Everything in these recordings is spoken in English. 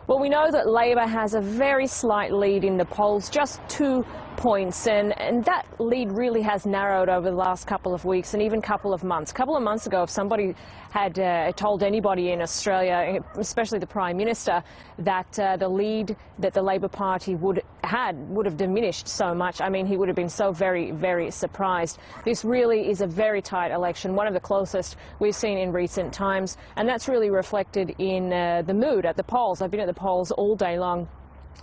Well, we know that Labor has a very slight lead in the polls, just 2 points, and that lead really has narrowed over the last couple of weeks and even couple of months. A couple of months ago, if somebody had told anybody in Australia, especially the Prime Minister, that the lead that the Labor Party would have diminished so much, I mean, he would have been so very, very surprised. This really is a very tight election, one of the closest we've seen in recent times, and that's really reflected in the mood at the polls. I've been at the polls all day long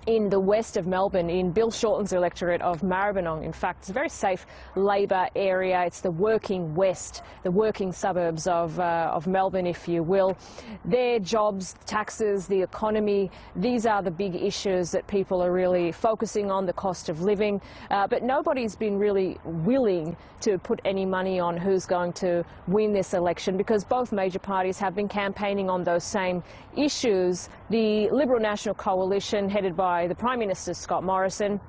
in the west of Melbourne, in Bill Shorten's electorate of Maribyrnong. In fact, it's a very safe Labor area. It's the working west, the working suburbs of Melbourne, if you will. Their jobs, taxes, the economy, these are the big issues that people are really focusing on, the cost of living. But nobody's been really willing to put any money on who's going to win this election, because both major parties have been campaigning on those same issues. The Liberal National Coalition, headed by the Prime Minister Scott Morrison,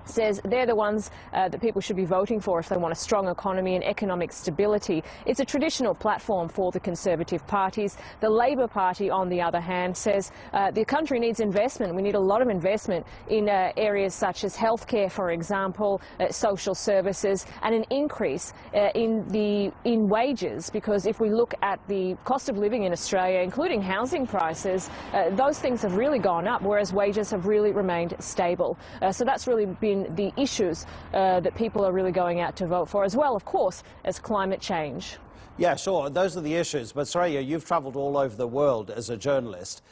says they're the ones that people should be voting for if they want a strong economy and economic stability. It's a traditional platform for the Conservative parties. The Labor Party, on the other hand, says the country needs investment. We need a lot of investment in areas such as healthcare, for example, social services, and an increase in wages, because if we look at the cost of living in Australia, including housing prices, those things have really gone up, whereas wages have really remained stable. So that's really been the issues that people are really going out to vote for, as well, of course, as climate change. Yeah, sure, those are the issues. But Soraya, you've travelled all over the world as a journalist.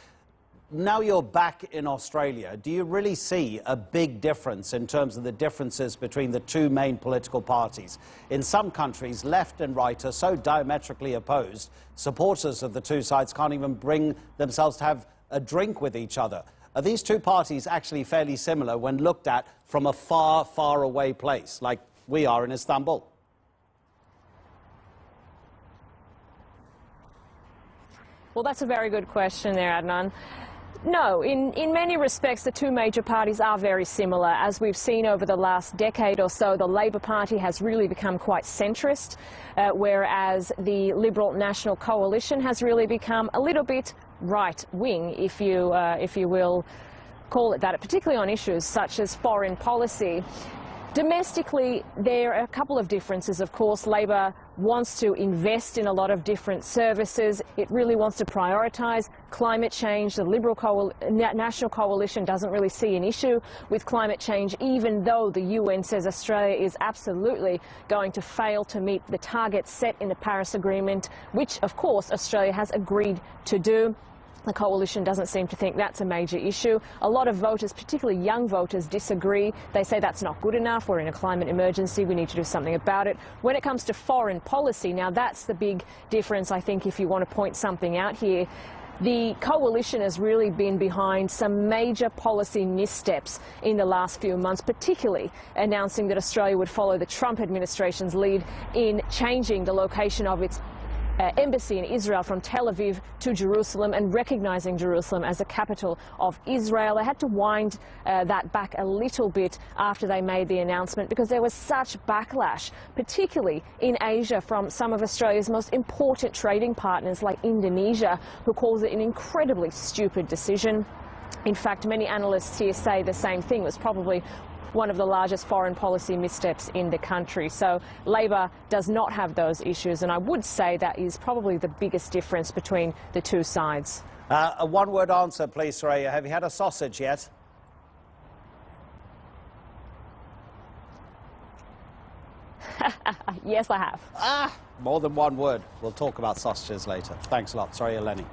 Now you're back in Australia. Do you really see a big difference in terms of the differences between the two main political parties? In some countries, left and right are so diametrically opposed, supporters of the two sides can't even bring themselves to have a drink with each other. Are these two parties actually fairly similar when looked at from a far, far away place, like we are in Istanbul? Well, that's a very good question there, Adnan. No, in many respects, the two major parties are very similar. As we've seen over the last decade or so, the Labor Party has really become quite centrist, whereas the Liberal National Coalition has really become a little bit right-wing, if you will call it that, particularly on issues such as foreign policy. Domestically, there are a couple of differences, of course. Labor wants to invest in a lot of different services. It really wants to prioritise climate change. The Liberal National Coalition doesn't really see an issue with climate change, even though the UN says Australia is absolutely going to fail to meet the targets set in the Paris Agreement, which, of course, Australia has agreed to do. The coalition doesn't seem to think that's a major issue. A lot of voters, particularly young voters, disagree. They say that's not good enough. We're in a climate emergency. We need to do something about it. When it comes to foreign policy, now that's the big difference, I think, if you want to point something out here. The coalition has really been behind some major policy missteps in the last few months, particularly announcing that Australia would follow the Trump administration's lead in changing the location of its embassy in Israel from Tel Aviv to Jerusalem and recognising Jerusalem as the capital of Israel. They had to wind that back a little bit after they made the announcement, because there was such backlash, particularly in Asia, from some of Australia's most important trading partners like Indonesia, who calls it an incredibly stupid decision. In fact, many analysts here say the same thing. It was probably one of the largest foreign policy missteps in the country. So Labor does not have those issues, and I would say that is probably the biggest difference between the two sides. A one-word answer, please, Soraya. Have you had a sausage yet? Yes, I have. More than one word. We'll talk about sausages later. Thanks a lot. Soraya Eleni.